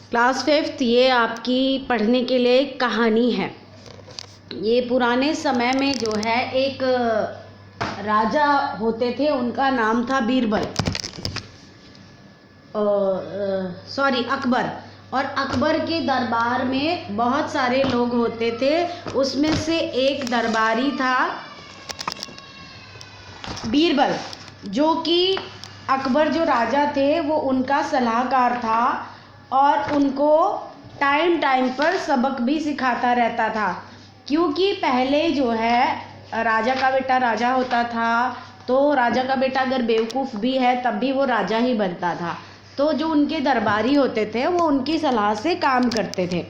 Class 5th ये आपकी पढ़ने के लिए एक कहानी है। ये पुराने समय में जो है एक राजा होते थे, उनका नाम था बीरबल, सॉरी अकबर। और अकबर के दरबार में बहुत सारे लोग होते थे, उसमें से एक दरबारी था बीरबल, जो कि अकबर जो राजा थे वो उनका सलाहकार था और उनको टाइम टाइम पर सबक भी सिखाता रहता था। क्योंकि पहले जो है राजा का बेटा राजा होता था, तो राजा का बेटा अगर बेवकूफ़ भी है तब भी वो राजा ही बनता था। तो जो उनके दरबारी होते थे वो उनकी सलाह से काम करते थे।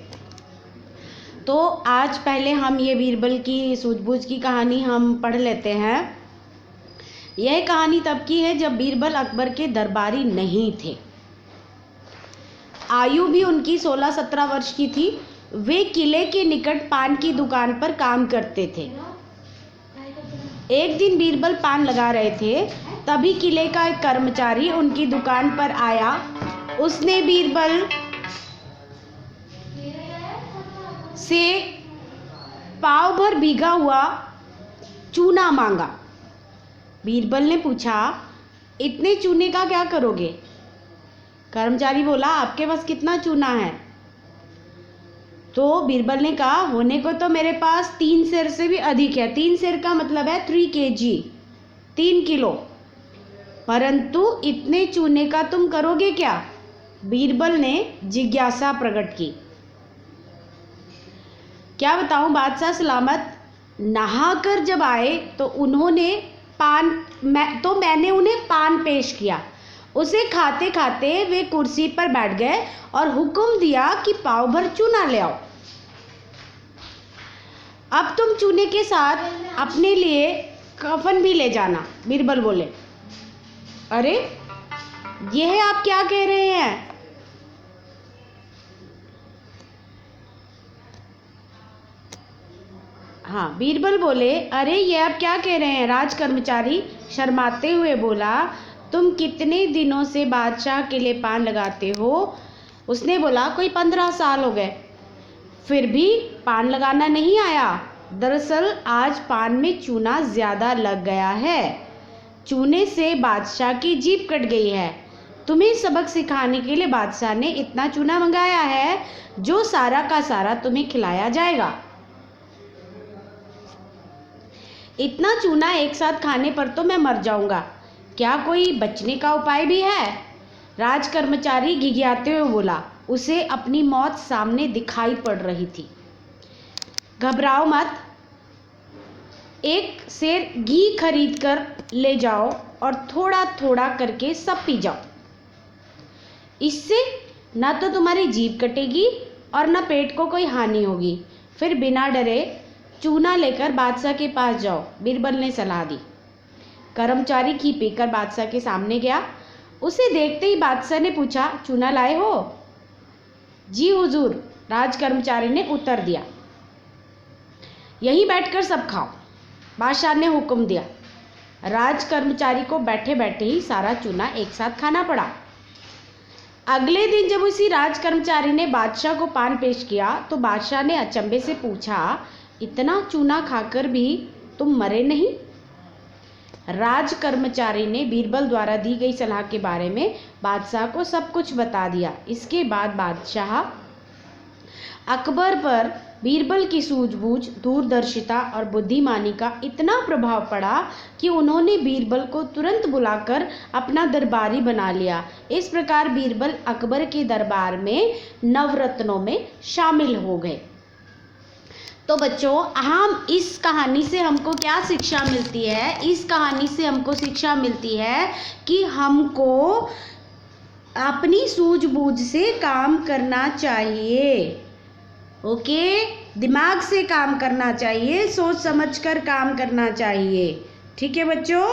तो आज पहले हम ये बीरबल की सूझबूझ की कहानी हम पढ़ लेते हैं। यह कहानी तब की है जब बीरबल अकबर के दरबारी नहीं थे। आयु भी उनकी 16-17 वर्ष की थी। वे किले के निकट पान की दुकान पर काम करते थे। एक दिन बीरबल पान लगा रहे थे, तभी किले का एक कर्मचारी उनकी दुकान पर आया। उसने बीरबल से पाव भर भीगा हुआ चूना मांगा। बीरबल ने पूछा, इतने चूने का क्या करोगे? कर्मचारी बोला, आपके पास कितना चूना है? तो बीरबल ने कहा, होने को तो मेरे पास 3 सेर से भी अधिक है। 3 सेर का मतलब है 3 kg, 3 किलो। परंतु इतने चूने का तुम करोगे क्या? बीरबल ने जिज्ञासा प्रकट की। क्या बताऊं, बादशाह सलामत नहाकर जब आए तो मैंने उन्हें पान पेश किया। उसे खाते खाते वे कुर्सी पर बैठ गए और हुक्म दिया कि पाव भर चूना ले आओ। अब तुम चूने के साथ अपने लिए कफन भी ले जाना। बीरबल बोले, अरे यह आप क्या कह रहे हैं? हाँ, बीरबल बोले, अरे ये आप क्या कह रहे हैं? राज कर्मचारी शर्माते हुए बोला, तुम कितने दिनों से बादशाह के लिए पान लगाते हो? उसने बोला, कोई 15 साल हो गए। फिर भी पान लगाना नहीं आया? दरअसल आज पान में चूना ज़्यादा लग गया है। चूने से बादशाह की जीभ कट गई है। तुम्हें सबक सिखाने के लिए बादशाह ने इतना चूना मंगाया है, जो सारा का सारा तुम्हें खिलाया जाएगा। इतना चूना एक साथ खाने पर तो मैं मर जाऊंगा। क्या कोई बचने का उपाय भी है? राज कर्मचारी गिड़गिड़ाते हुए बोला। उसे अपनी मौत सामने दिखाई पड़ रही थी। घबराओ मत, एक सेर घी खरीद कर ले जाओ और थोड़ा थोड़ा करके सब पी जाओ। इससे ना तो तुम्हारी जीभ कटेगी और ना पेट को कोई हानि होगी। फिर बिना डरे चूना लेकर बादशाह के पास जाओ, बीरबल ने सलाह दी। कर्मचारी घी पीकर बादशाह के सामने गया। उसे देखते ही बादशाह ने पूछा, चूना लाए हो? जी हुजूर, राज कर्मचारी ने उत्तर दिया। यहीं बैठकर सब खाओ, बादशाह ने हुक्म दिया। राज कर्मचारी को बैठे बैठे ही सारा चूना एक साथ खाना पड़ा। अगले दिन जब उसी राज कर्मचारी ने बादशाह को पान पेश किया तो बादशाह ने अचंभे से पूछा, इतना चूना खाकर भी तुम मरे नहीं? राज कर्मचारी ने बीरबल द्वारा दी गई सलाह के बारे में बादशाह को सब कुछ बता दिया। इसके बाद बादशाह अकबर पर बीरबल की सूझबूझ, दूरदर्शिता और बुद्धिमानी का इतना प्रभाव पड़ा कि उन्होंने बीरबल को तुरंत बुलाकर अपना दरबारी बना लिया। इस प्रकार बीरबल अकबर के दरबार में नवरत्नों में शामिल हो गए। तो बच्चों, हम इस कहानी से हमको क्या शिक्षा मिलती है? इस कहानी से हमको शिक्षा मिलती है कि हमको अपनी सूझबूझ से काम करना चाहिए। ओके, दिमाग से काम करना चाहिए, सोच समझकर काम करना चाहिए। ठीक है बच्चों?